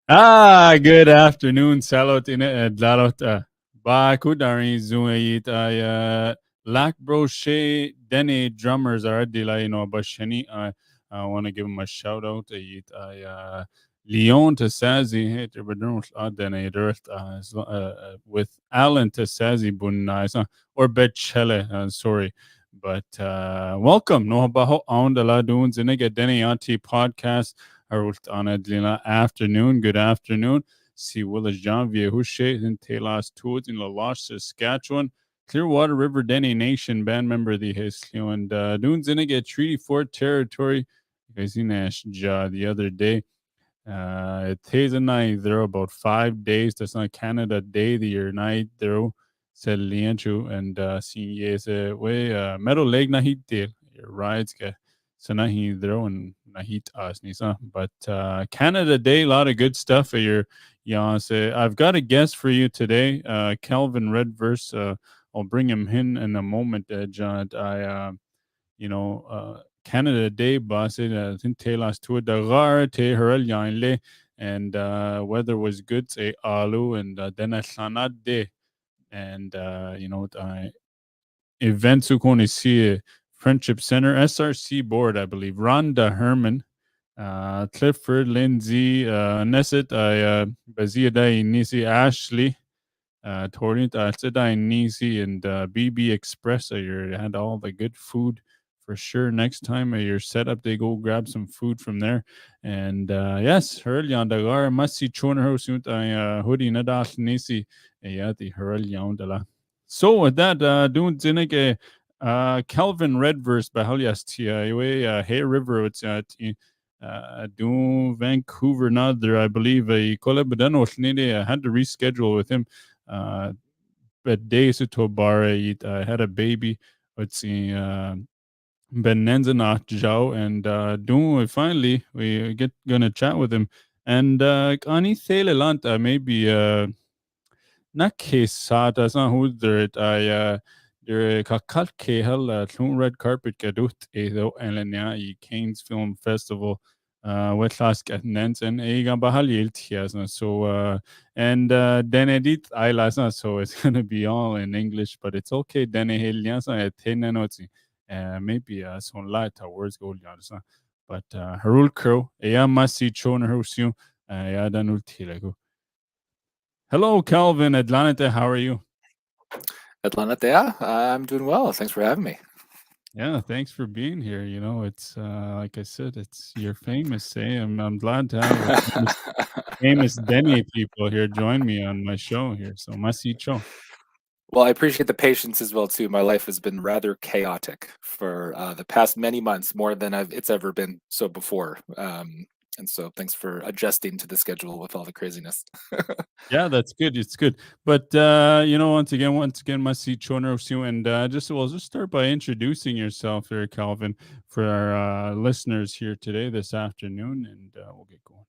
Good afternoon. Salot in Dlalot. Ba Kudari Zuait. Lack Brochet Dene drummers are Delay Bashani. I want to give him a shout out. Leon to Sazi hit Dene with Alan to Sazi Bunna or Betchele. Sorry. But welcome. No Baho on the Ladoons and Dene Yati podcast. Arult Anadlina afternoon. Good afternoon. Si Willis Janvier Hushe in Telas Tools in La Loche, Saskatchewan. Clearwater River Dene Nation band member the Hislio and Dunes in get Treaty Fort territory. You guys seen the other day. It takes a night there about 5 days. That's not Canada Day the year night there. Said Lianchu and see yes way metal leg na hit deal. Your rides get so now he there and na hit us nisa. But Canada Day, a lot of good stuff for your yeah. So I've got a guest for you today. Kelvin Redvers. I'll bring him in a moment, John. Canada Day bus in Taylor's tour the Gar te Herel and weather was good say Alu and then a Sanat Day and events who can see Friendship Center SRC board I believe Rhonda Herman Clifford Lindsay Nesset Bazia Nisi Ashley Torrent Sedine Nisi and BB Express you had all the good food for sure. Next time you're set up, they go grab some food from there. And yes, Hurlyan Dagar Masi Chonho Sunt I hoodie Nadas Nisi Yati Hurlyan Dala. So with that, doing Zinike Kelvin Redvers Bahalias Tia Hay River it's at do Vancouver Nother, I believe a Kolabadano I had to reschedule with him but days to Tobara had a baby. Let's see Benenza Joe and finally we get gonna chat with him. And Ani Thelelant maybe not case that's not who there there kakal kehel red carpet gadut edo elenia Canes Film Festival with last nens and ega bahal yeltias so and then edit I so it's gonna be all in English but it's okay then heliasa tenenoti maybe some light words go yasa but harul crow ea masi chon harusiu ya danul tilego. Hello, Kelvin Atlanta. How are you? Atlanta, I'm doing well. Thanks for having me. Yeah, thanks for being here. It's like I said, it's you're famous. I'm glad to have a famous Dene people here join me on my show here. So Masicho. Well, I appreciate the patience as well too. My life has been rather chaotic for the past many months, more than it's ever been so before. And so, thanks for adjusting to the schedule with all the craziness. Yeah, that's good. It's good. But once again, Masi Choner and just start by introducing yourself here, Calvin, for our listeners here today, this afternoon, and we'll get going.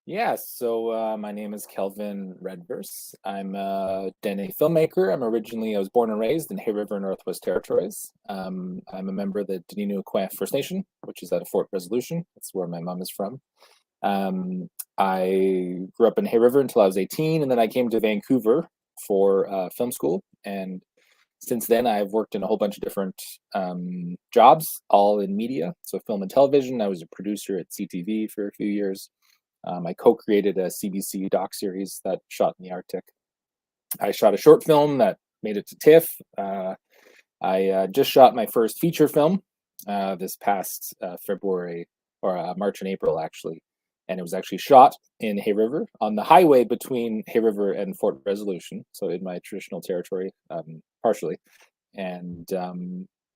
Yeah, so my name is Kelvin Redvers. I'm a Dene filmmaker. I was born and raised in Hay River, Northwest Territories. I'm a member of the Dene Yati First Nation, which is at a Fort Resolution. That's where my mom is from. I grew up in Hay River until I was 18, and then I came to Vancouver for film school. And since then, I've worked in a whole bunch of different jobs, all in media, so film and television. I was a producer at CTV for a few years. I co-created a CBC doc series that shot in the Arctic. I shot a short film that made it to TIFF. I just shot my first feature film this past February or March and April, actually. And it was actually shot in Hay River on the highway between Hay River and Fort Resolution, so in my traditional territory, partially. And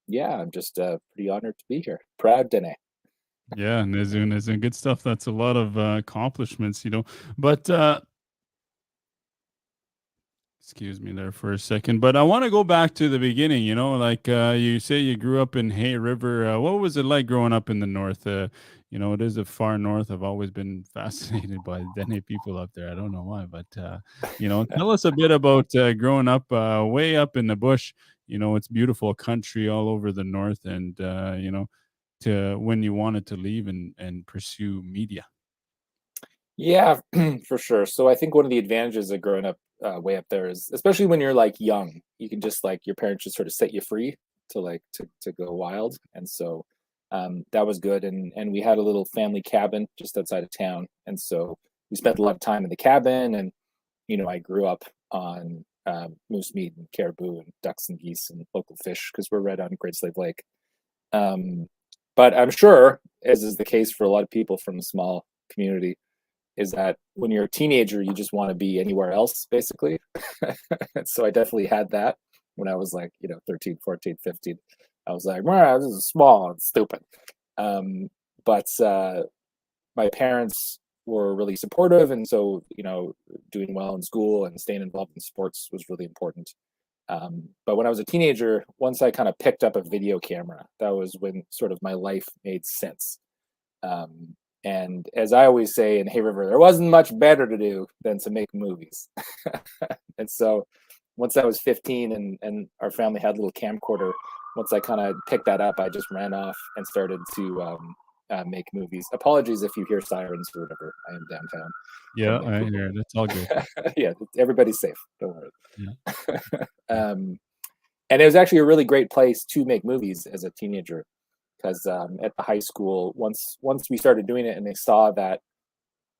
yeah, I'm just pretty honored to be here. Proud Dene. Yeah, Nizun, good stuff. That's a lot of accomplishments, But excuse me there for a second, but I want to go back to the beginning. Like you say, you grew up in Hay River. What was it like growing up in the north? It is a far north. I've always been fascinated by the Dene people up there. I don't know why, but tell us a bit about growing up way up in the bush. It's beautiful country all over the north, and to when you wanted to leave and pursue media. Yeah, for sure. So I think one of the advantages of growing up way up there is, especially when you're like young, you can just like your parents just sort of set you free to like to go wild, and so that was good. And we had a little family cabin just outside of town, and so we spent a lot of time in the cabin. And I grew up on moose meat and caribou and ducks and geese and local fish because we're right on Great Slave Lake. Um, but I'm sure, as is the case for a lot of people from a small community, is that when you're a teenager, you just want to be anywhere else, basically. So I definitely had that when I was like, 13, 14, 15. I was like, wow, this is small and stupid. Um, but my parents were really supportive. And so, doing well in school and staying involved in sports was really important. But when I was a teenager, once I kind of picked up a video camera, that was when sort of my life made sense. Um, and as I always say in Hay River, there wasn't much better to do than to make movies. And so once I was 15 and our family had a little camcorder, once I kind of picked that up, I just ran off and started to make movies. Apologies if you hear sirens or whatever. I am downtown Yeah, in I hear it. It's all good. Vancouver. Yeah, everybody's safe. Don't worry. Yeah. um, and it was actually a really great place to make movies as a teenager because at the high school, once we started doing it and they saw that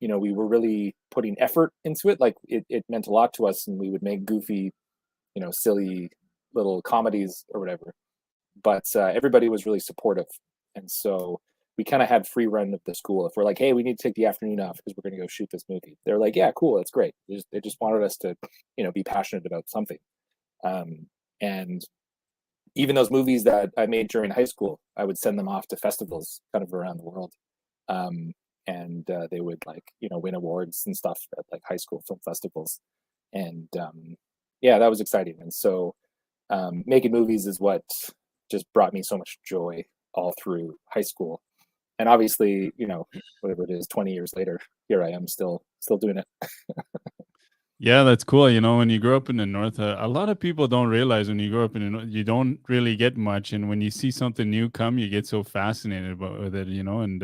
we were really putting effort into it, like it meant a lot to us, and we would make goofy, silly little comedies or whatever. But everybody was really supportive, and so we kind of had free run of the school. If we're like, hey, we need to take the afternoon off because we're going to go shoot this movie, they're like, yeah, cool, that's great. They just wanted us to be passionate about something. And even those movies that I made during high school, I would send them off to festivals kind of around the world. Um, and they would like, win awards and stuff at like high school film festivals. And yeah, that was exciting. And so making movies is what just brought me so much joy all through high school. And obviously, whatever it is, 20 years later, here I am still doing it. Yeah, that's cool. When you grow up in the north, a lot of people don't realize when you grow up in the north, you don't really get much, and when you see something new come, you get so fascinated about with it. And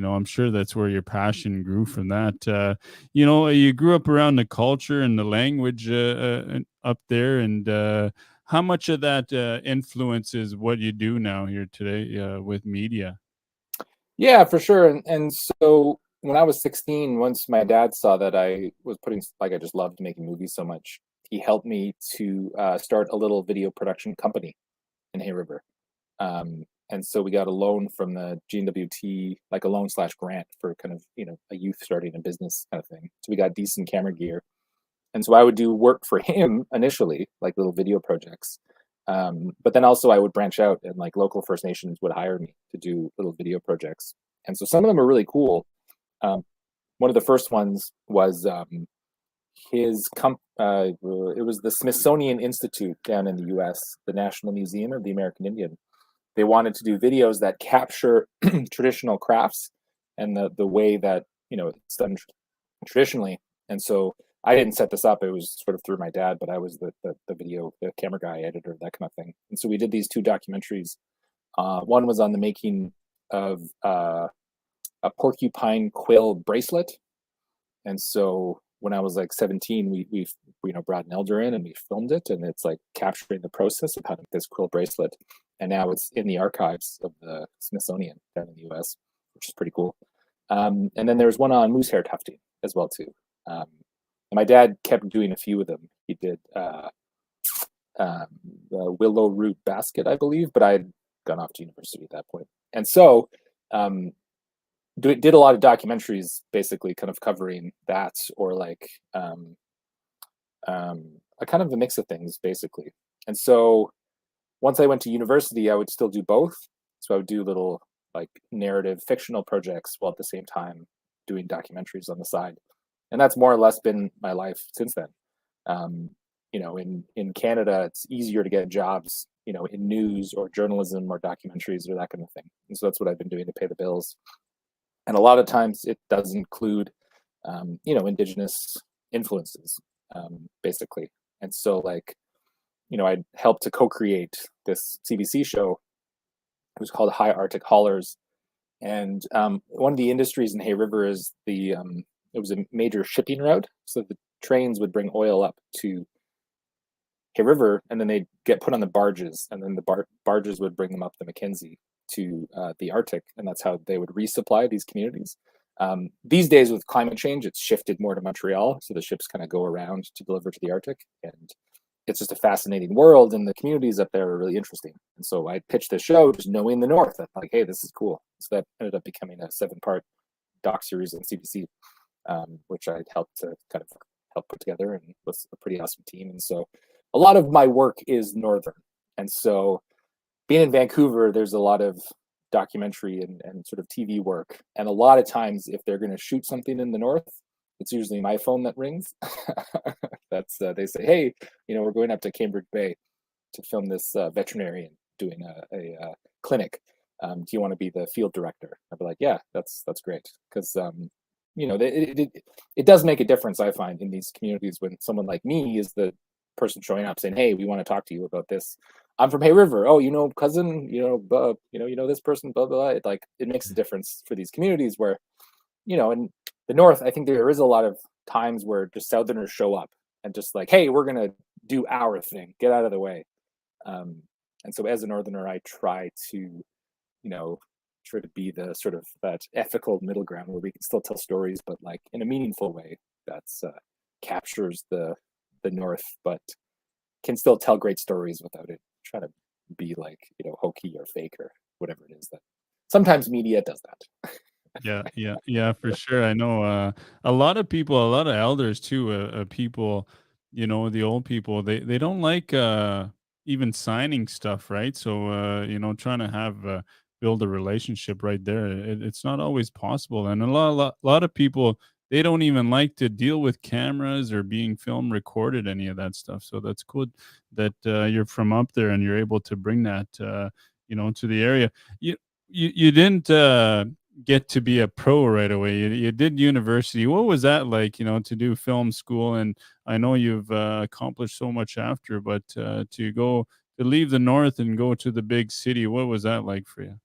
I'm sure that's where your passion grew from that. You grew up around the culture and the language up there, and how much of that influences what you do now here today with media? Yeah, for sure. And so when I was 16, once my dad saw that I was like, I just loved making movies so much, he helped me to start a little video production company in Hay River. And so we got a loan from the GNWT, like a loan slash grant for kind of, a youth starting a business kind of thing. So we got decent camera gear. And so I would do work for him initially, like little video projects. But then also I would branch out and like local First Nations would hire me to do little video projects. And so some of them are really cool. One of the first ones was it was the Smithsonian Institute down in the US, the National Museum of the American Indian. They wanted to do videos that capture traditional crafts and the way that, it's done traditionally. And so I didn't set this up. It was sort of through my dad, but I was the video, the camera guy, editor, that kind of thing. And so we did these two documentaries. One was on the making of a porcupine quill bracelet. And so when I was like 17, we brought an elder in and we filmed it, and it's like capturing the process of how to make this quill bracelet. And now it's in the archives of the Smithsonian down in the U.S., which is pretty cool. And then there's one on moose hair tufting as well too. And my dad kept doing a few of them. He did the willow root basket, I believe, but I had gone off to university at that point. And so did a lot of documentaries, basically kind of covering that, or like a kind of a mix of things, basically. And so once I went to university, I would still do both. So I would do little like narrative fictional projects while at the same time doing documentaries on the side. And that's more or less been my life since then. In Canada, it's easier to get jobs, in news or journalism or documentaries or that kind of thing. And so that's what I've been doing to pay the bills. And a lot of times it does include, Indigenous influences, basically. And so like, I helped to co-create this CBC show. It was called High Arctic Haulers. And one of the industries in Hay River is the it was a major shipping route. So the trains would bring oil up to Hay River, and then they'd get put on the barges, and then the barges would bring them up the Mackenzie to the Arctic, and that's how they would resupply these communities. These days, with climate change, it's shifted more to Montreal, so the ships kind of go around to deliver to the Arctic, and it's just a fascinating world, and the communities up there are really interesting. And so I pitched this show just knowing the North. I'm like, hey, this is cool. So that ended up becoming a 7-part doc series on CBC, which I helped to kind of help put together, and was a pretty awesome team. And so a lot of my work is northern, and so being in Vancouver, there's a lot of documentary and sort of TV work, and a lot of times if they're going to shoot something in the north, it's usually my phone that rings. That's they say, hey, we're going up to Cambridge Bay to film this veterinarian doing a clinic. Do you want to be the field director? I'd be like, yeah, that's great, because it does make a difference, I find, in these communities when someone like me is the person showing up saying, hey, we want to talk to you about this. I'm from Hay River. Oh, cousin, this person, blah, blah, blah. It makes a difference for these communities where, in the North, I think there is a lot of times where just Southerners show up and just like, hey, we're going to do our thing, get out of the way. And so as a Northerner, I try to, try to be the sort of that ethical middle ground where we can still tell stories, but like in a meaningful way that's captures the North, but can still tell great stories without it trying to be like, hokey or fake or whatever it is that sometimes media does that. Yeah, for sure. I know a lot of people, a lot of elders too, people, the old people, they don't like even signing stuff, right? So trying to have build a relationship right there, it's not always possible, and a lot of people, they don't even like to deal with cameras or being film recorded, any of that stuff. So that's cool that you're from up there and you're able to bring that to the area. You didn't get to be a pro right away. You did university. What was that like, to do film school? And I know you've accomplished so much after, but to leave the North and go to the big city, what was that like for you?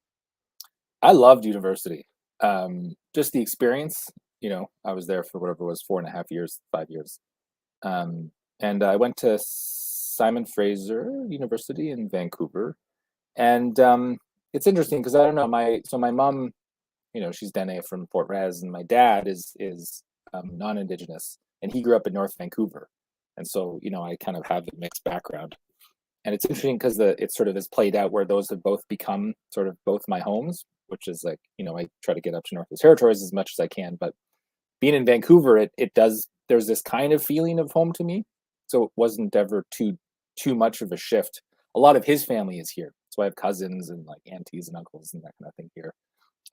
I loved university. Just the experience, I was there for whatever it was, 4.5 years, 5 years. And I went to Simon Fraser University in Vancouver. And it's interesting because I don't know, my mom, she's Dene from Fort Res, and my dad is non-Indigenous, and he grew up in North Vancouver. And so, I kind of have a mixed background. And it's interesting because it sort of is played out where those have both become sort of both my homes, which is like, I try to get up to Northwest Territories as much as I can. But being in Vancouver, it does, there's this kind of feeling of home to me. So it wasn't ever too much of a shift. A lot of his family is here. So I have cousins and like aunties and uncles and that kind of thing here,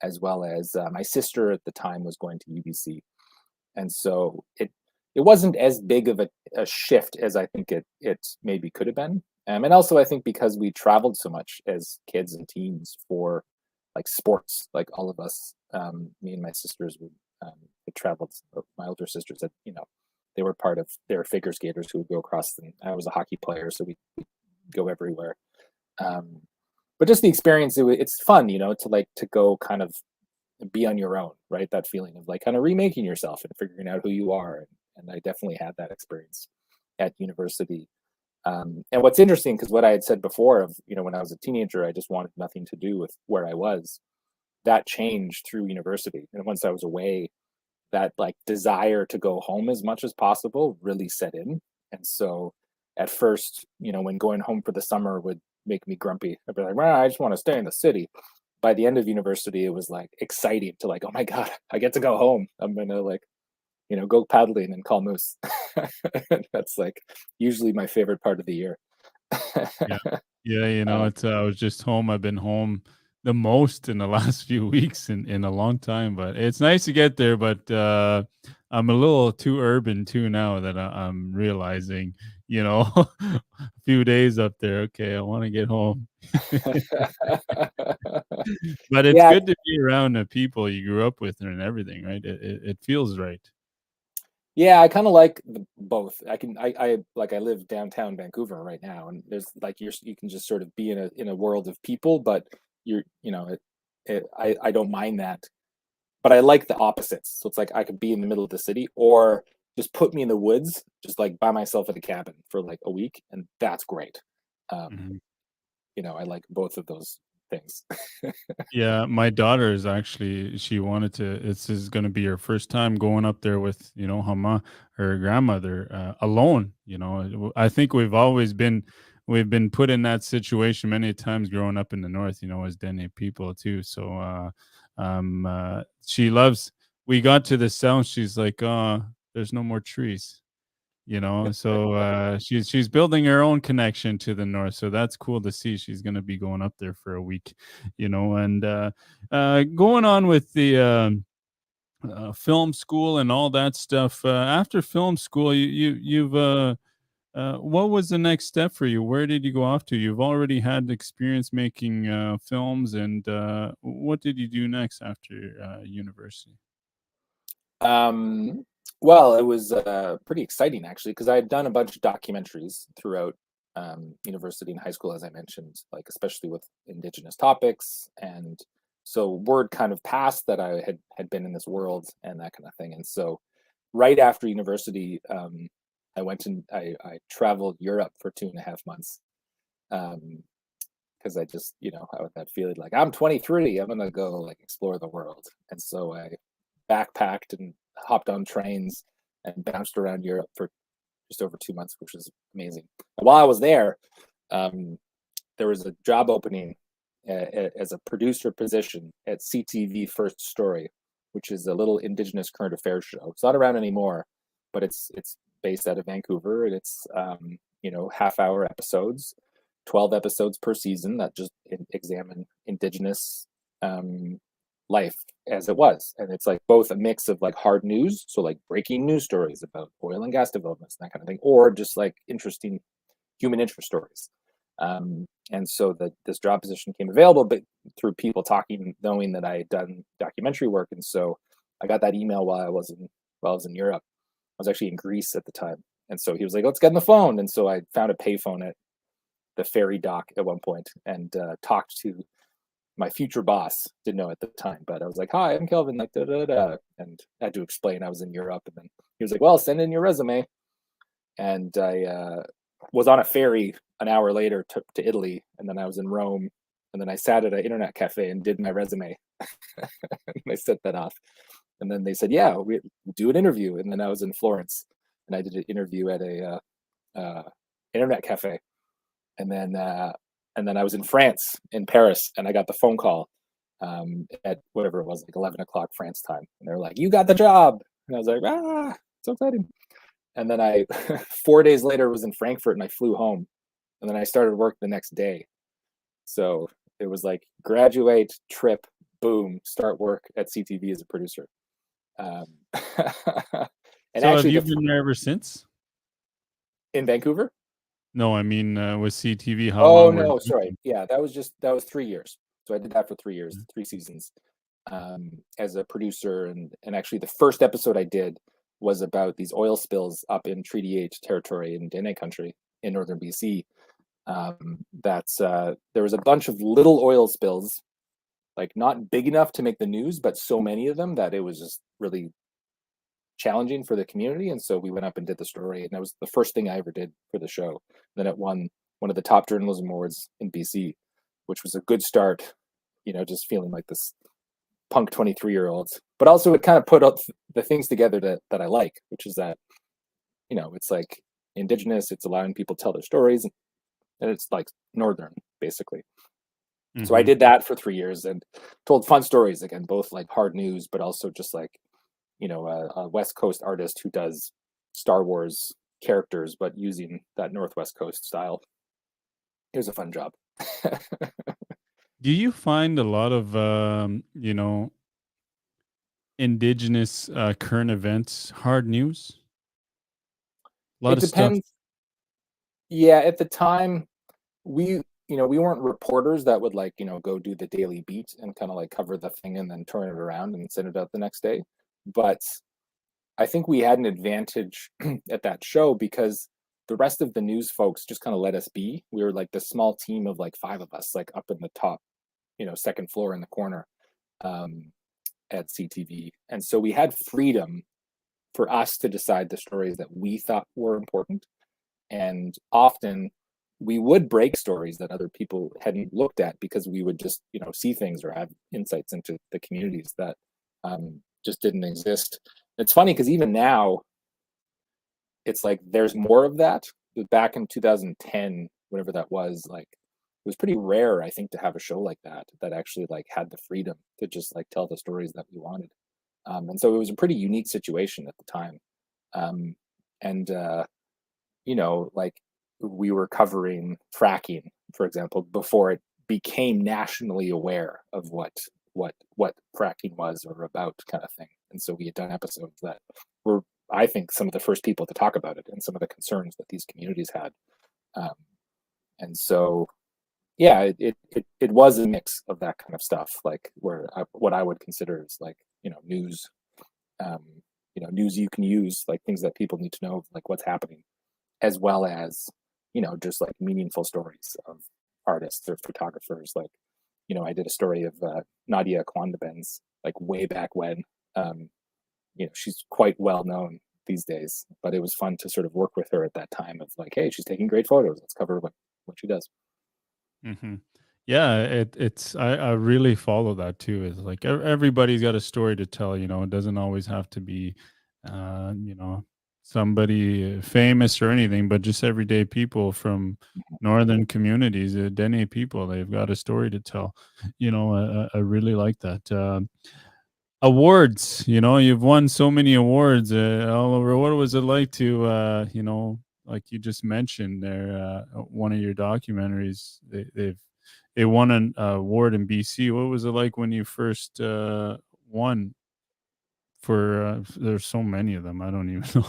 as well as my sister at the time was going to UBC. And so it wasn't as big of a shift as I think it maybe could have been. And also I think because we traveled so much as kids and teens for like sports, like all of us, me and my sisters would traveled. My older sisters that they were part of, they were figure skaters who would go across, and I was a hockey player, so we go everywhere. Um, but just the experience, it's fun, to like to go kind of be on your own, right? That feeling of like kind of remaking yourself and figuring out who you are. And I definitely had that experience at university. And what's interesting, because what I had said before of, when I was a teenager, I just wanted nothing to do with where I was. That changed through university. And once I was away, that like desire to go home as much as possible really set in. And so at first, when going home for the summer would make me grumpy, I'd be like, well, I just want to stay in the city. By the end of university, it was like exciting to like, oh my God, I get to go home. I'm gonna like, go paddling and call moose. That's like usually my favorite part of the year. Yeah. Yeah, um, it's I was just home. I've been home the most in the last few weeks in a long time, but it's nice to get there, but I'm a little too urban too now that I'm realizing, a few days up there, okay, I want to get home. But it's yeah, good to be around the people you grew up with and everything, right? It feels right. yeah, I kind of like both. I like I live downtown Vancouver right now, and there's like you can just sort of be in a world of people, but you're, I don't mind that. but I like the opposites. So it's like I could be in the middle of the city, or just put me in the woods, just like by myself at a cabin for like a week, and that's great. Mhm. I like both of those things. Yeah, my daughter is actually she wanted to this is gonna be her first time going up there with, her grandmother, alone, I think we've been put in that situation many times growing up in the North, as Dene people too. So, she loves we got to the South, she's like, "Oh, there's no more trees." So she's building her own connection to the north, so that's cool to see. She's going to be going up there for a week, and going on with the film school and all that stuff. After film school, you've what was the next step for you? Where did you go off to? You've already had experience making films, and what did you do next after university? Um, well, it was pretty exciting actually, because I had done a bunch of documentaries throughout university and high school, as I mentioned, like especially with Indigenous topics, and so word kind of passed that I had been in this world and that kind of thing. And so, right after university, I went and I traveled Europe for 2.5 months. Because I just, I had that feeling like I'm 23, I'm gonna go like explore the world. And so I backpacked and hopped on trains and bounced around Europe for just over 2 months, which was amazing. And while I was there, um, there was a job opening as a producer position at CTV First Story, which is a little Indigenous current affairs show. It's not around anymore, but it's based out of Vancouver, and it's half-hour episodes, 12 episodes per season that just examine Indigenous life as it was. And it's like both a mix of like hard news, so like breaking news stories about oil and gas developments and that kind of thing, or just like interesting human interest stories. And so this job position came available, but through people talking, knowing that I had done documentary work. And so I got that email while I was in Europe. I was actually in Greece at the time. And so he was like, let's get on the phone. And so I found a payphone at the ferry dock at one point and talked to my future boss. Didn't know at the time, but I was like, hi, I'm Kelvin, like da da da, and I had to explain I was in Europe. And then he was like, well, send in your resume. And I was on a ferry an hour later to Italy, and then I was in Rome, and then I sat at an internet cafe and did my resume. And I sent that off, and then they said, yeah, we do an interview. And then I was in Florence, and I did an interview at a internet cafe, and then I was in France, in Paris, and I got the phone call at whatever it was, like 11 o'clock France time, and they're like, "You got the job," and I was like, "Ah, so exciting!" And then I 4 days later was in Frankfurt, and I flew home, and then I started work the next day. So it was like graduate, trip, boom, start work at CTV as a producer. Um, and So have actually, you been there ever since? in Vancouver. No, I mean, with CTV, how Oh long were no, you sorry. there? Yeah, that was 3 years. So I did that for 3 years, 3 seasons, as a producer, and actually the first episode I did was about these oil spills up in Treaty 8 territory in Dene country in northern BC. That's There was a bunch of little oil spills, like not big enough to make the news, but so many of them that it was just really challenging for the community. And so we went up and did the story, and that was the first thing I ever did for the show. Then it won one of the top journalism awards in BC, which was a good start. Just feeling like this punk 23-year-old, but also it kind of put up the things together that I like, which is that it's like Indigenous, it's allowing people to tell their stories, and it's like northern basically. So I Mhm. did that for 3 years and told fun stories again, both like hard news, but also just like a West Coast artist who does Star Wars characters, but using that Northwest Coast style. It was a fun job. Do you find a lot of, indigenous, current events hard news? A lot It of stuff. depends. Yeah, at the time, we we weren't reporters that would like go do the daily beat and kind of like cover the thing and then turn it around and send it out the next day. But I think we had an advantage at that show because the rest of the news folks just kind of let us be. We were like the small team of like five of us, like up in the top, second floor in the corner. Um, at CTV, and so we had freedom for us to decide the stories that we thought were important. And often we would break stories that other people hadn't looked at because we would just, see things or have insights into the communities that just didn't exist. It's funny because even now, it's like there's more of that. But back in 2010, whatever that was, like it was pretty rare, I think, to have a show like that actually like had the freedom to just like tell the stories that we wanted. And so it was a pretty unique situation at the time. And like we were covering fracking, for example, before it became nationally aware of what fracking was or about, kind of thing. And so we had done episodes that were, I think, some of the first people to talk about it and some of the concerns that these communities had. And so, yeah, it was a mix of that kind of stuff, like what I would consider is like, news, news you can use, like things that people need to know, like what's happening, as well as, just like meaningful stories of artists or photographers. Like, I did a story of Nadia Quandabenz, like way back when. She's quite well known these days, but it was fun to sort of work with her at that time of like, hey, she's taking great photos. Let's cover what she does. Mm-hmm. Yeah, it's I really follow that too. It's like everybody's got a story to tell. It doesn't always have to be, uh, you know, somebody famous or anything, but just everyday people from northern communities, Dene people. They've got a story to tell. I really like that. Awards, you've won so many awards all over. What was it like to, like you just mentioned there, one of your documentaries, they won an award in BC. What was it like when you first won for? There's so many of them. I don't even know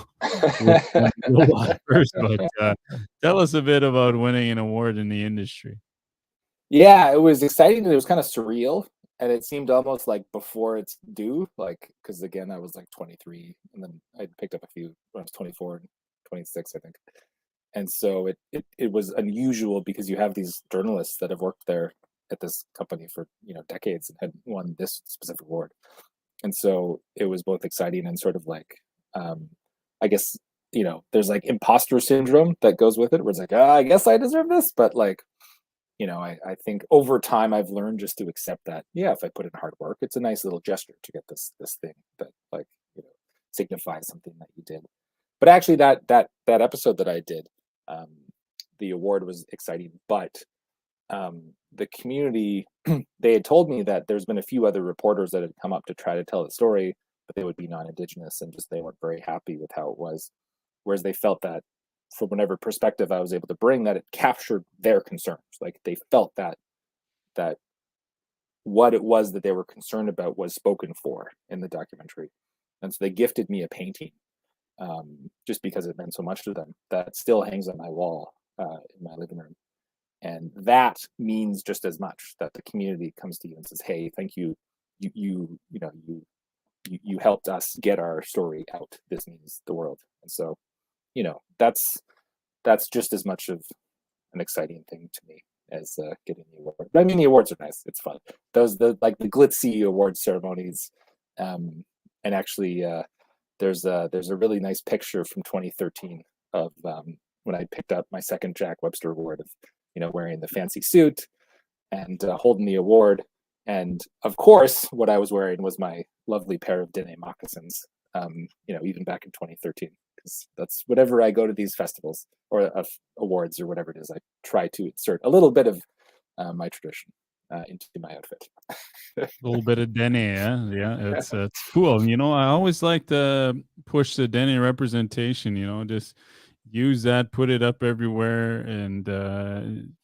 which one to go on first. But tell us a bit about winning an award in the industry. Yeah, it was exciting. It was kind of surreal, and it seemed almost like before it's due. Like, because again, I was like 23, and then I picked up a few when I was 24 and 26, I think. And so it was unusual because you have these journalists that have worked there at this company for decades and had won this specific award. And so it was both exciting and sort of like, I guess, there's like imposter syndrome that goes with it, where it's like, I guess I deserve this, but like, I think over time I've learned just to accept that, yeah, if I put in hard work, it's a nice little gesture to get this thing that like, signifies something that you did. But actually that episode that I did, um, the award was exciting, but the community, they had told me that there's been a few other reporters that had come up to try to tell the story, but they would be non-Indigenous and just they weren't very happy with how it was. Whereas they felt that from whatever perspective I was able to bring, that it captured their concerns. Like they felt that what it was that they were concerned about was spoken for in the documentary. And so they gifted me a painting, just because it meant so much to them, that still hangs on my wall in my living room. And that means just as much, that the community comes to you and says, hey, thank you, you helped us get our story out. This means the world. And so that's just as much of an exciting thing to me as getting the award. But I mean, the awards are nice. It's fun. The glitzy award ceremonies, and actually, there's a really nice picture from 2013 of when I picked up my second Jack Webster Award, of wearing the fancy suit and holding the award. And of course, what I was wearing was my lovely pair of Dene moccasins. Even back in 2013, because that's whenever I go to these festivals or awards or whatever it is, I try to insert a little bit of my tradition into my outfit. A little bit of Dene, yeah, it's cool. I always like to push the Dene representation. Just use that, put it up everywhere, and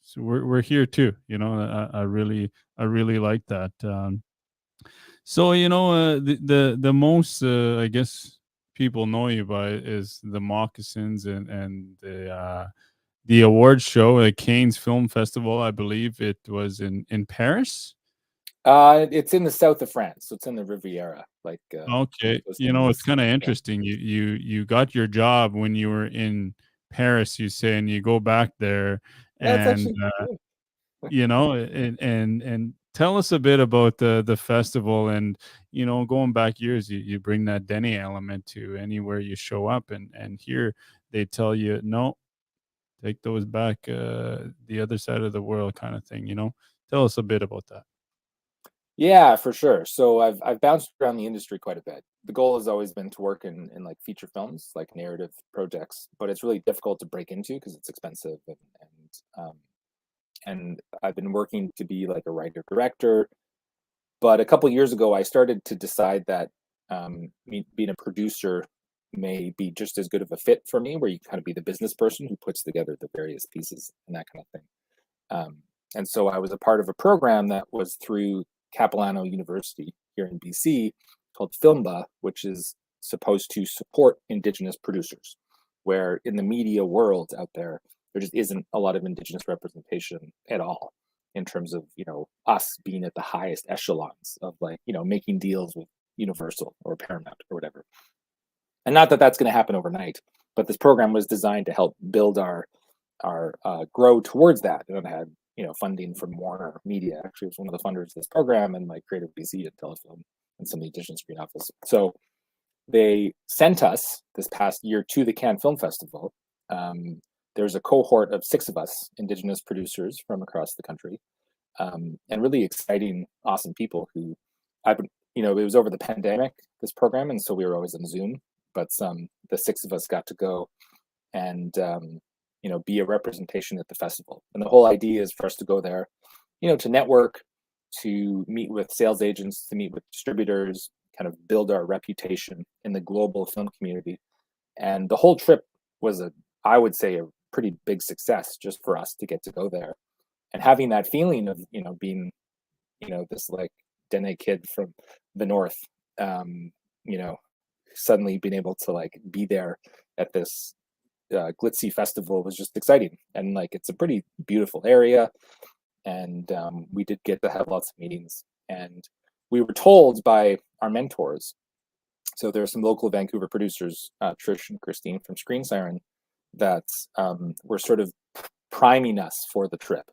so we're here too. I really like that. So the most I guess people know you by is the moccasins and the award show at Cannes Film Festival. I believe it was in Paris. It's in the south of France, so it's in the Riviera. Like, Okay, close to Nice. it's kind of Yeah. interesting. You got your job when you were in Paris, you say, and you go back there, That's and actually true. and tell us a bit about the festival, and going back years, you bring that Dene element to anywhere you show up, and here they tell you no, take those back, the other side of the world kind of thing. Tell us a bit about that. Yeah, for sure. So I've bounced around the industry quite a bit. The goal has always been to work in like feature films, like narrative projects, but it's really difficult to break into because it's expensive, and I've been working to be like a writer director. But a couple years ago, I started to decide that me being a producer may be just as good of a fit for me, where you kind of be the business person who puts together the various pieces and that kind of thing. And so I was a part of a program that was through Capilano University here in BC called Filmba, which is supposed to support Indigenous producers, where in the media world out there, there just isn't a lot of Indigenous representation at all in terms of, us being at the highest echelons of like, making deals with Universal or Paramount or whatever. And not that that's going to happen overnight, but this program was designed to help build our grow towards that. And it had funding from Warner Media. Actually, it was one of the funders of this program, and like Creative BC and Telefilm and some of the Indigenous Screen Office. So they sent us this past year to the Cannes Film Festival. There's a cohort of 6 of us, Indigenous producers from across the country, and really exciting, awesome people who I've been, it was over the pandemic, this program, and so we were always on Zoom, but the 6 of us got to go and be a representation at the festival. And the whole idea is for us to go there, to network, to meet with sales agents, to meet with distributors, kind of build our reputation in the global film community. And the whole trip was I would say, a pretty big success just for us to get to go there. And having that feeling of, being, this like Dene kid from the North, suddenly being able to like be there at this glitzy festival was just exciting. And like it's a pretty beautiful area, and we did get to have lots of meetings, and we were told by our mentors, so there are some local Vancouver producers, Trish and Christine from Screen Siren, that were sort of priming us for the trip.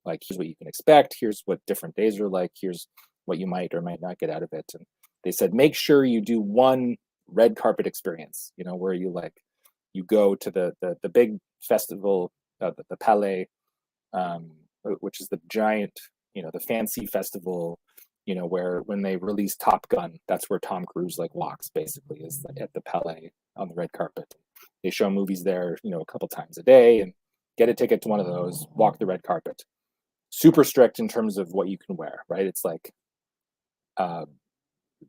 Like, here's what you can expect, here's what different days are like, here's what you might or might not get out of it. And they said, make sure you do one red carpet experience, where you go to the big festival, the Palais, which is the giant, the fancy festival, where when they release Top Gun, that's where Tom Cruise like walks, basically, is at the Palais on the red carpet. They show movies there, a couple times a day, and get a ticket to one of those, walk the red carpet. Super strict in terms of what you can wear, right? It's like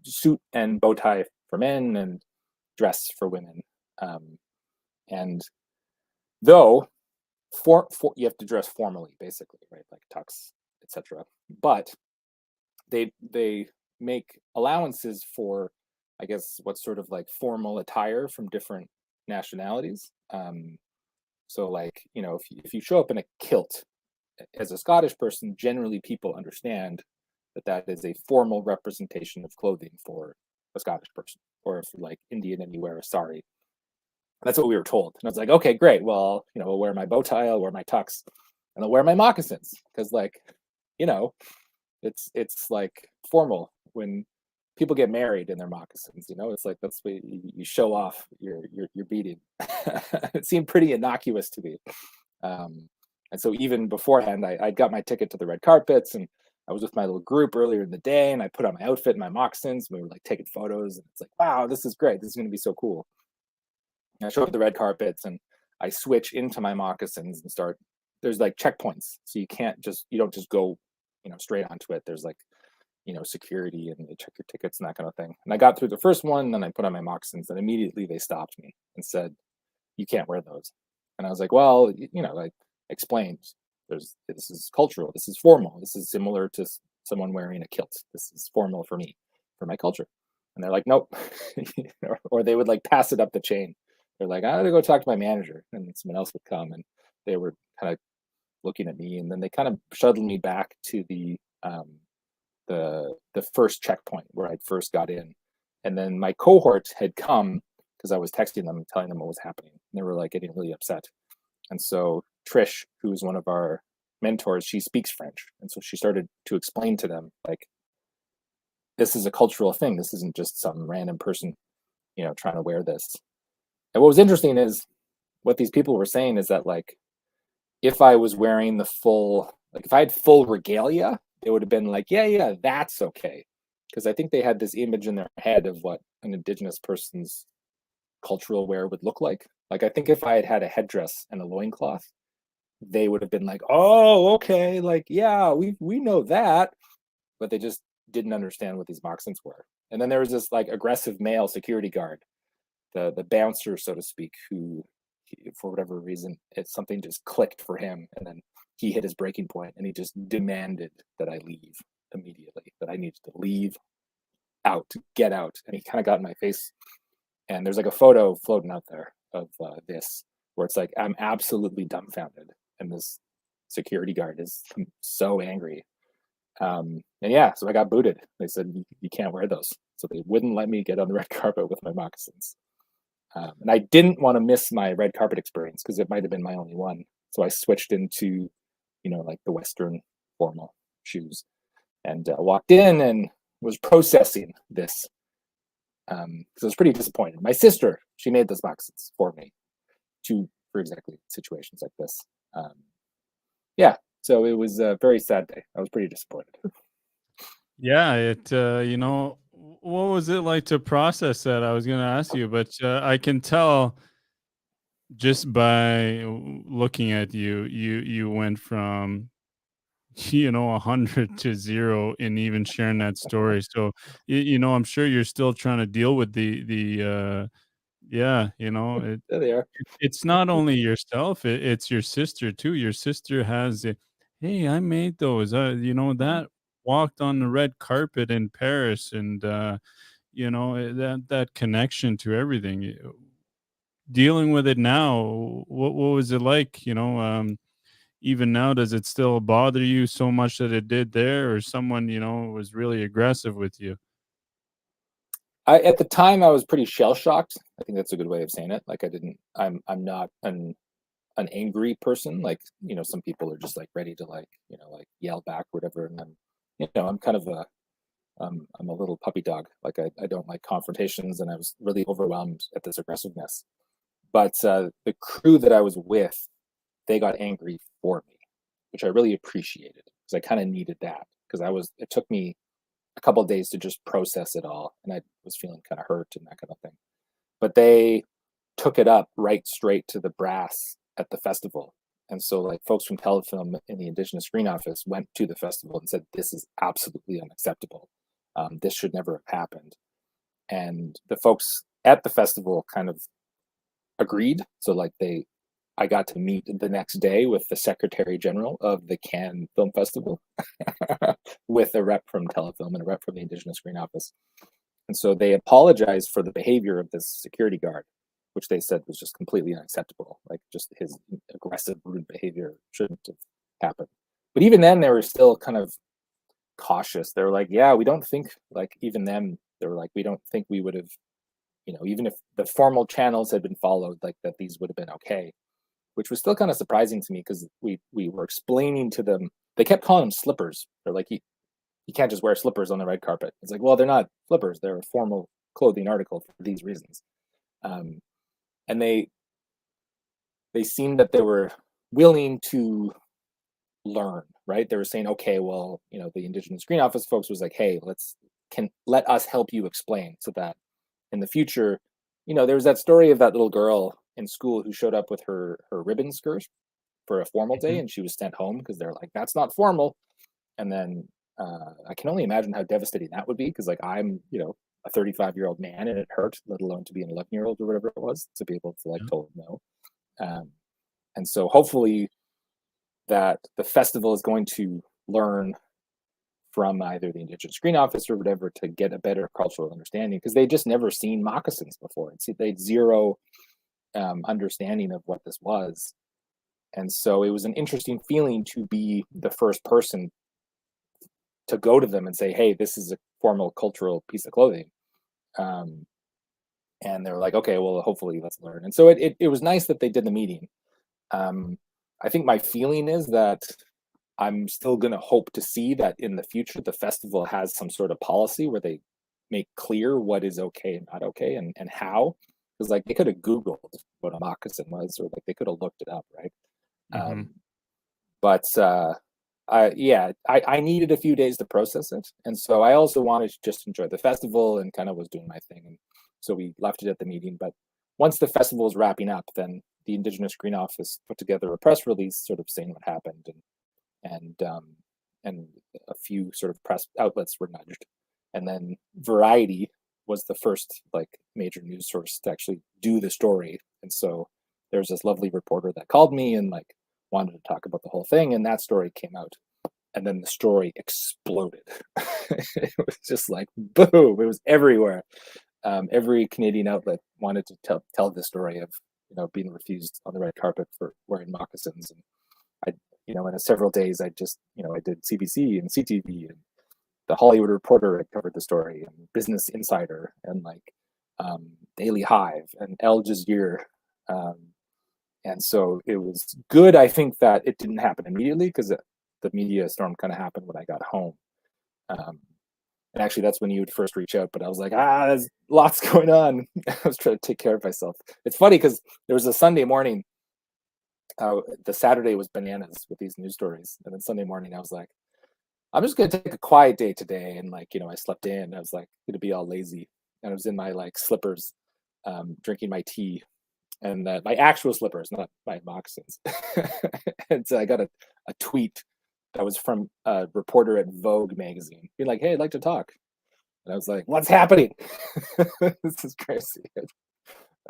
suit and bow tie for men and dress for women. And though you have to dress formally, basically, right? Like tux, etc. But they make allowances for, I guess, what's sort of like formal attire from different nationalities. So like, if you show up in a kilt as a Scottish person, generally people understand that is a formal representation of clothing for a Scottish person. Or if like Indian and you wear a sari, that's what we were told. And I was like, okay, great. Well, I'll wear my bow tie, I'll wear my tux, and I'll wear my moccasins, because like, it's like formal when people get married in their moccasins. It's like that's what you show off your beading. It seemed pretty innocuous to me. And so even beforehand, I got my ticket to the red carpets, and I was with my little group earlier in the day, and I put on my outfit and my moccasins. We were like taking photos, and it's like, wow, this is great. This is going to be so cool. And I show up at the red carpets, and I switch into my moccasins and start. There's like checkpoints, so you don't just go, straight onto it. There's like, security, and they check your tickets and that kind of thing. And I got through the first one, and then I put on my moccasins, and immediately they stopped me and said, "You can't wear those." And I was like, "Well, like explained. This is cultural. This is formal. This is similar to someone wearing a kilt. This is formal for me, for my culture." And they're like, "Nope," or they would like pass it up the chain. They're like, "I gotta go talk to my manager," and someone else would come, and they were kind of looking at me, and then they kind of shuttled me back to the first checkpoint where I'd first got in, and then my cohort had come because I was texting them and telling them what was happening. And they were like getting really upset, and so Trish, who was one of our mentors, she speaks French. And so she started to explain to them, like, this is a cultural thing. This isn't just some random person, trying to wear this. And what was interesting is what these people were saying is that, like, if I was wearing if I had full regalia, it would have been like, yeah, that's okay. Because I think they had this image in their head of what an Indigenous person's cultural wear would look like. Like, I think if I had had a headdress and a loincloth, they would have been like, oh, okay, like, yeah, we know that. But they just didn't understand what these moccasins were. And then there was this like aggressive male security guard, the bouncer, so to speak, who, for whatever reason, something just clicked for him, and then he hit his breaking point, and he just demanded that I leave immediately, that I needed to leave out, get out. And he kind of got in my face. And there's like a photo floating out there of this, where it's like, I'm absolutely dumbfounded, and this security guard is so angry. And yeah, so I got booted. They said, you can't wear those. So they wouldn't let me get on the red carpet with my moccasins. And I didn't want to miss my red carpet experience because it might have been my only one. So I switched into, like the Western formal shoes, and walked in and was processing this. Because I was pretty disappointed. My sister, she made those moccasins for me, for exactly situations like this. Yeah, so it was a very sad day. I was pretty disappointed. Yeah, what was it like to process that? I was going to ask you, but I can tell just by looking at you, you went from 100 to 0 in even sharing that story. So I'm sure you're still trying to deal with yeah, There they are. it's not only yourself, it's your sister too. Your sister has it. Hey, I made those. That walked on the red carpet in Paris, and that connection to everything. Dealing with it now, what was it like? Even now, does it still bother you so much that it did there, or someone was really aggressive with you? At the time, I was pretty shell shocked. I think that's a good way of saying it. Like, I'm not an angry person. Like, some people are just like ready to like yell back or whatever. And I'm kind of I'm a little puppy dog. Like, I don't like confrontations, and I was really overwhelmed at this aggressiveness. But the crew that I was with, they got angry for me, which I really appreciated, because I kind of needed that, because it took me a couple of days to just process it all, and I was feeling kind of hurt and that kind of thing. But they took it up right straight to the brass at the festival. And so, like, folks from Telefilm in the Indigenous Screen Office went to the festival and said, this is absolutely unacceptable. This should never have happened. And the folks at the festival kind of agreed. So, like, I got to meet the next day with the Secretary General of the Cannes Film Festival, with a rep from Telefilm and a rep from the Indigenous Screen Office. And so they apologized for the behavior of this security guard, which they said was just completely unacceptable. Like, just his aggressive, rude behavior shouldn't have happened. But even then, they were still kind of cautious. They were like, yeah, we don't think, like, even them, they were like, we don't think we would have, even if the formal channels had been followed, like, that these would have been okay. Which was still kind of surprising to me, because we were explaining to them, they kept calling them slippers. They're like, you can't just wear slippers on the red carpet. It's like, well, they're not slippers. They're a formal clothing article for these reasons. And they seemed that they were willing to learn, right? They were saying, okay, well, the Indigenous Screen Office folks was like, hey, let us help you explain, so that in the future, there was that story of that little girl in school who showed up with her ribbon skirt for a formal day, Mhm. and she was sent home because they're like, that's not formal. And then I can only imagine how devastating that would be, because, like, I'm a 35-year-old man, and it hurt, let alone to be an 11-year-old or whatever it was, to be able to, like, Yeah. told no. And so hopefully that the festival is going to learn from either the Indigenous Screen Office or whatever, to get a better cultural understanding, because they just never seen moccasins before. They had zero understanding of what this was. And so it was an interesting feeling to be the first person to go to them and say, hey, this is a formal cultural piece of clothing. And they're like, okay, well, hopefully let's learn. And so it was nice that they did the meeting. I think my feeling is that I'm still going to hope to see that in the future the festival has some sort of policy where they make clear what is okay and not okay, and how. Because like they could have Googled what a moccasin was, or like they could have looked it up, right? Mm-hmm. But I needed a few days to process it, and so I also wanted to just enjoy the festival and kind of was doing my thing, and so we left it at the meeting. But once the festival was wrapping up, then the Indigenous Green Office put together a press release, sort of saying what happened, and a few sort of press outlets were nudged, and then Variety was the first like major news source to actually do the story, and so there was this lovely reporter that called me and like wanted to talk about the whole thing, and that story came out, and then the story exploded. It was just like boom, it was everywhere. Every Canadian outlet wanted to tell the story of being refused on the red carpet for wearing moccasins, and I in several days I just I did CBC and CTV, and the Hollywood Reporter had covered the story, and Business Insider, and like Daily Hive and Al Jazeera. And so it was good, I think, that it didn't happen immediately, because the media storm kind of happened when I got home. And actually, that's when you would first reach out. But I was like, there's lots going on. I was trying to take care of myself. It's funny because there was a Sunday morning. The Saturday was bananas with these news stories. And then Sunday morning, I was like, I'm just going to take a quiet day today. And like, I slept in. I was like, going to be all lazy. And I was in my like slippers, drinking my tea, and my actual slippers, not my moccasins. And so I got a tweet that was from a reporter at Vogue magazine, being like, "Hey, I'd like to talk." And I was like, "What's happening?" This is crazy.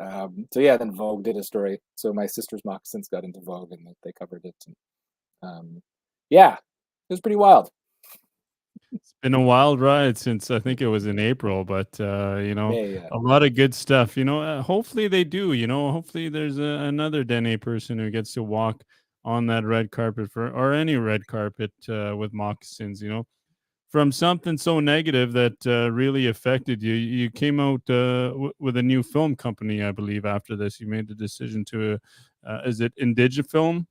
So yeah, then Vogue did a story. So my sister's moccasins got into Vogue, and they covered it. And, yeah, it was pretty wild. It's been a wild ride since I think it was in April, but May, a lot of good stuff. Hopefully they do. Hopefully there's another Dene person who gets to walk on that red carpet or any red carpet with moccasins. From something so negative that really affected you. You came out with a new film company, I believe. After this, you made the decision to. Is it Indigifilm?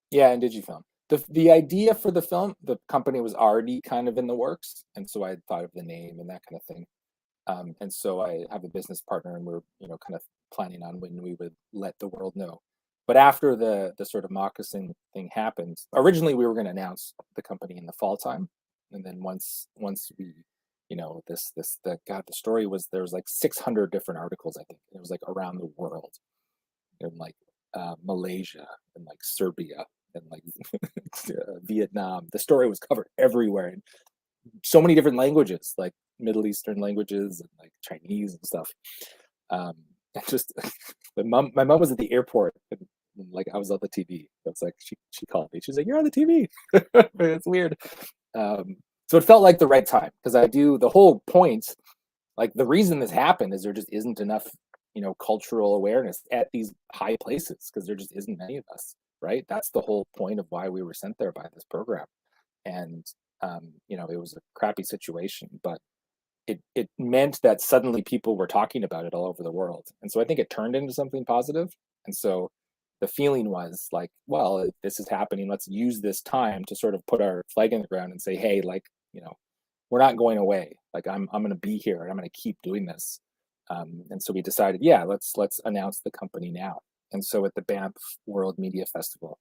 Yeah, and Digifilm. The idea for the film, the company was already kind of in the works, and so I had thought of the name and that kind of thing. And so I have a business partner, and we're kind of planning on when we would let the world know. But after the sort of moccasin thing happened, originally we were going to announce the company in the fall time, and then once we, the story was, there was like 600 different articles, I think it was like around the world, in like Malaysia and like Serbia and like Vietnam. The story was covered everywhere in so many different languages, like Middle Eastern languages and like Chinese and stuff. And just my mom was at the airport, and like I was on the TV. That's like she called me. She's like, "You're on the TV." It's weird. So it felt like the right time, because the whole point, like the reason this happened is there just isn't enough cultural awareness at these high places, because there just isn't many of us, right? That's the whole point of why we were sent there by this program. And it was a crappy situation, but it meant that suddenly people were talking about it all over the world. And so I think it turned into something positive. And so the feeling was like, well, if this is happening, let's use this time to sort of put our flag in the ground and say, hey, like, we're not going away. Like I'm going to be here, and I'm going to keep doing this. And so we decided, yeah, let's announce the company now. And so at the Banff World Media Festival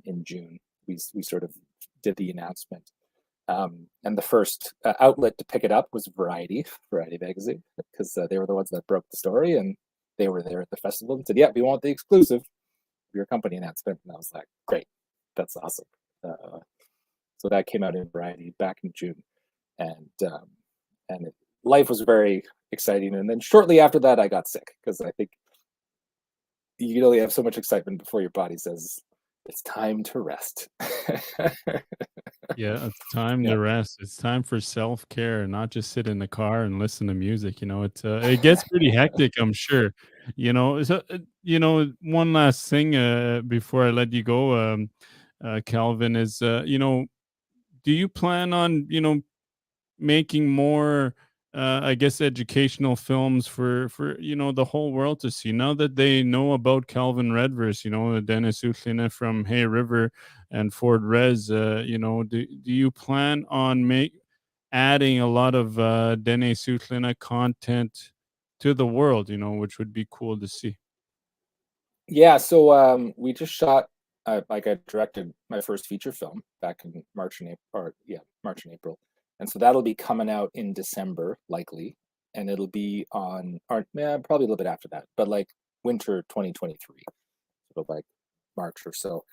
in June, we sort of did the announcement. And the first outlet to pick it up was Variety magazine, because they were the ones that broke the story, and they were there at the festival and said, yeah, we want the exclusive of your company announcement. And I was like, great, that's awesome. So that came out in Variety back in June, and life was very exciting. And then shortly after that, I got sick, because I think you can only have so much excitement before your body says it's time to rest. Yeah, it's time Yeah. to rest. It's time for self-care, not just sit in the car and listen to music. It gets pretty hectic, I'm sure. One last thing before I let you go, Kelvin, is do you plan on making more I guess educational films for the whole world to see. Now that they know about Kelvin Redvers, Dennis Utlina from Hay River and Ford Res, do you plan on adding a lot of Dene Sutlina content to the world, which would be cool to see? Yeah, so we just shot, like I directed my first feature film back in March and April, or yeah, March and April, and so that'll be coming out in December likely, and it'll be on, or yeah, probably a little bit after that, but like winter 2023, so like March or so,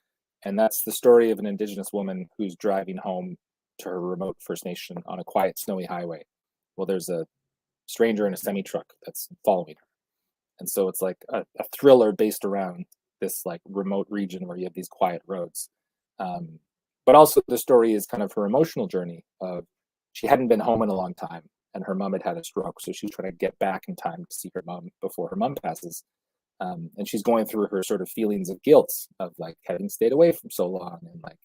and that's the story of an Indigenous woman who's driving home to her remote First Nation on a quiet, snowy highway. Well, there's a stranger in a semi truck that's following her, and so it's like a thriller based around this like remote region where you have these quiet roads. um, but also the story is kind of her emotional journey of, she hadn't been home in a long time and her mom had had a stroke, so she's trying to get back in time to see her mom before her mom passes. And she's going through her sort of feelings of guilt of like having stayed away from so long, and like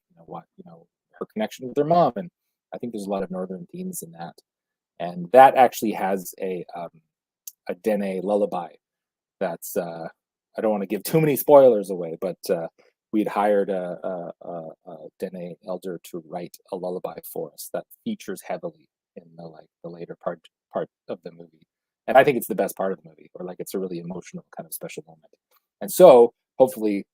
her connection with her mom. And I think there's a lot of northern themes in that, and that actually has a Dene lullaby that's I don't want to give too many spoilers away, but we'd hired a Dene elder to write a lullaby for us that features heavily in the later part of the movie, and I think it's the best part of the movie, or like it's a really emotional kind of special moment. And so hopefully,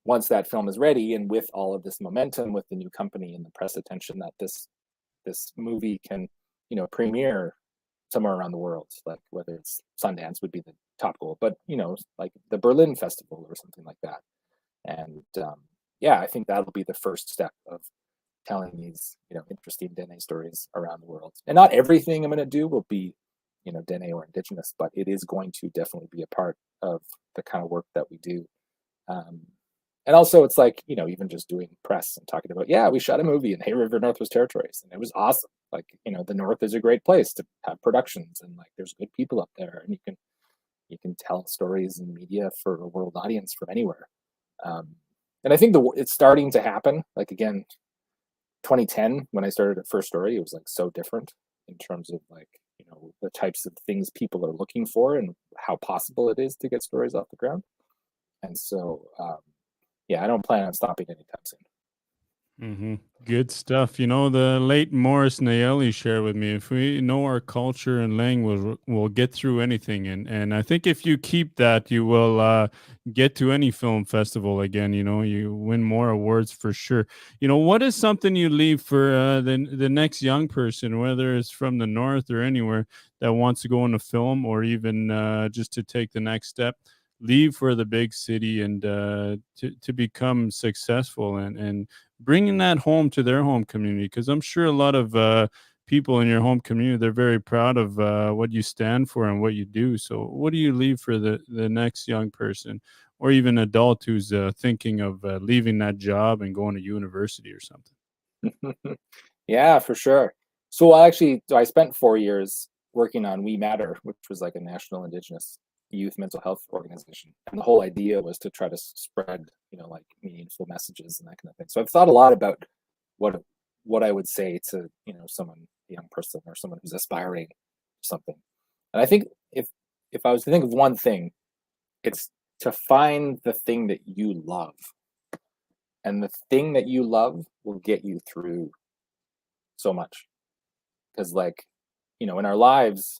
once that film is ready, and with all of this momentum with the new company and the press attention that this movie can premiere somewhere around the world, like whether it's Sundance would be the top goal, but like the Berlin Festival or something like that. And yeah, I think that'll be the first step of telling these interesting Dene stories around the world. And not everything I'm going to do will be Dene or Indigenous, but it is going to definitely be a part of the kind of work that we do. Um, and also, it's like even just doing press and talking about, yeah, we shot a movie in Hay River, Northwest Territories, and it was awesome. Like the North is a great place to have productions, and like there's good people up there, and you can tell stories in media for a world audience from anywhere. Um, and I think it's starting to happen. Like again, 2010 when I started at First Story, it was like so different in terms of like the types of things people are looking for and how possible it is to get stories off the ground. And so yeah, I don't plan on stopping anytime soon. Good stuff. The late Morris Nayeli shared with me, if we know our culture and language, we'll get through anything. And I think if you keep that, you will get to any film festival again. You win more awards for sure. What is something you leave for the next young person, whether it's from the North or anywhere, that wants to go into film, or even just to take the next step? Leave for the big city and to become successful and bringing that home to their home community, because I'm sure a lot of people in your home community, they're very proud of what you stand for and what you do. So what do you leave for the next young person, or even adult who's thinking of leaving that job and going to university or something? Yeah, for sure. So I spent 4 years working on We Matter, which was like a national Indigenous youth mental health organization, and the whole idea was to try to spread like meaningful messages and that kind of thing. So I've thought a lot about what what I would say to someone, a young person or someone who's aspiring to something. And I think if I was to think of one thing, it's to find the thing that you love, and the thing that you love will get you through so much. Because like in our lives,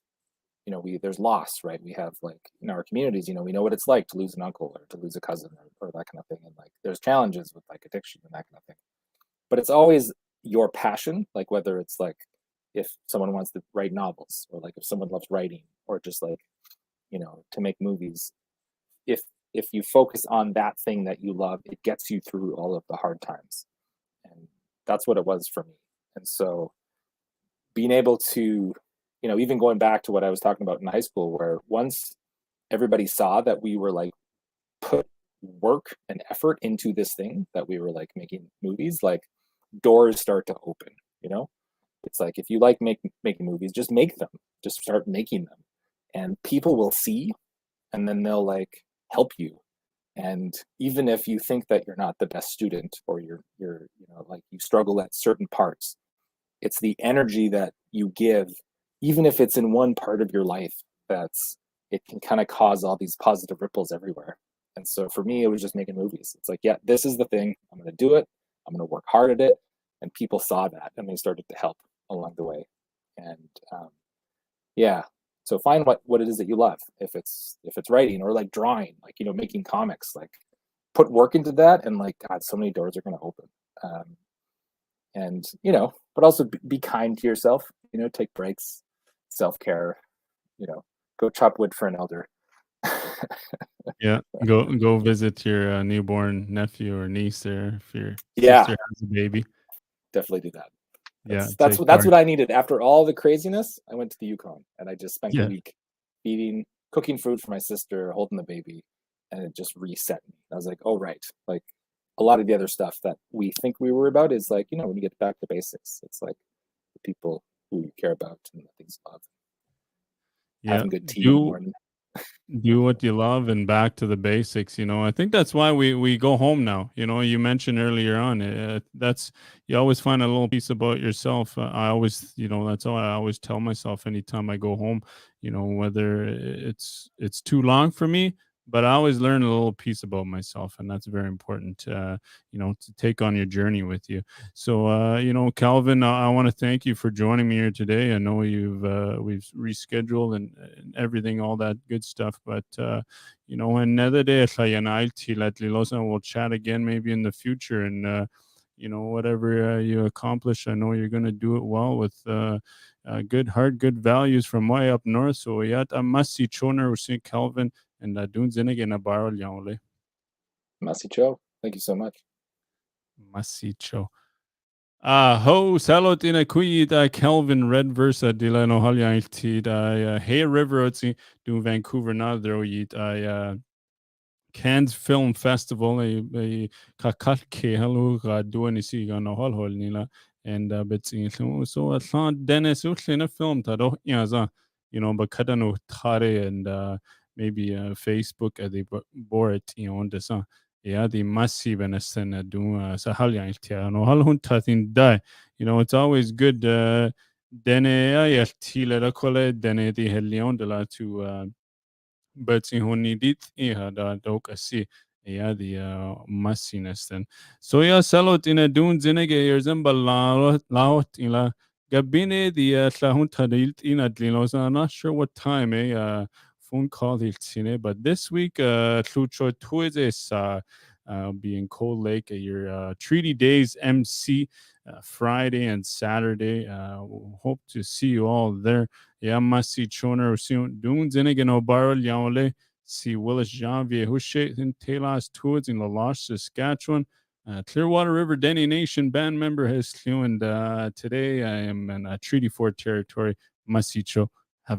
we there's loss, right? We have like in our communities, we know what it's like to lose an uncle or to lose a cousin, or that kind of thing, and like there's challenges with like addiction and that kind of thing. But it's always your passion, like whether it's like if someone wants to write novels, or like if someone loves writing, or just like to make movies. If you focus on that thing that you love, it gets you through all of the hard times. And that's what it was for me. And so being able to even going back to what I was talking about in high school, where once everybody saw that we were like put work and effort into this thing, that we were like making movies, like doors start to open. It's like, if you like making movies, just make them, just start making them, and people will see, and then they'll like help you. And even if you think that you're not the best student, or you're like you struggle at certain parts, it's the energy that you give even if it's in one part of your life, it can kind of cause all these positive ripples everywhere. And so for me, it was just making movies. It's like, yeah, this is the thing. I'm going to do it. I'm going to work hard at it. And people saw that and they started to help along the way. And yeah, so find what it is that you love. If it's writing or like drawing, like, you know, making comics, like put work into that, and like, God, so many doors are going to open. And, you know, but also be kind to yourself, you know, take breaks, self-care, you know, go chop wood for an elder. Yeah, go visit your newborn nephew or niece there if your Yeah, sister has a baby. definitely do that. Yeah, That's take what part. I needed after all the craziness. I went to the Yukon and I just spent a Yeah, week feeding, cooking food for my sister, holding the baby, and it just reset me. I was like, oh right, like a lot of the other stuff that we think we were about is like, you know, when you get back to basics, it's like the people who you care about and the things you love, yeah. having good tea in the Do morning. do what you love and back to the basics. I think that's why we go home now. You mentioned earlier on, that's, you always find a little piece about yourself. I always, that's all I always tell myself anytime I go home, whether it's too long for me, but I always learn a little piece about myself, and that's very important, to take on your journey with you. So, Calvin, I want to thank you for joining me here today. I know we've rescheduled and everything, all that good stuff. But another day, we'll chat again, maybe in the future. And whatever you accomplish, I know you're gonna do it well with good heart, good values from way up north. So yat amasi choner usin Calvin and dun zinnig in a barrel yaule Masi Cho, thank you so much. masicho. Ho salot in a kuyi Kelvin Redvers Dilano Halya Tid Hey River do Vancouver na there yit Cannes Film Festival ay kakalke halu ga duani si ga no hol nila and betsi so atlan Dennis utlina film ta do yaza but kadano tare and maybe Facebook they bore it on the sa yeah the massive and a do sa hal ya iltia no hal hun tatin dai it's always good dene ay tila la kole dene di helion de la to but in honidit da dok asi yeah the messiness then so yeah salot in a dun zinege yerzem laut in la gabine the tlahun tadilt in adlinos. I'm not sure what time phone call hiltine, but this week tlucho tuises being Cold Lake at your Treaty Days MC Friday and Saturday. Hope to see you all there. Yeah, masi choner soon. Dun zinnigan obarl yaole. See Willis Janvier Hushe in Taylor's Tours in La Loche, Saskatchewan. Clearwater River Dene Nation band member has and today I am in Treaty 4 territory, Masicho.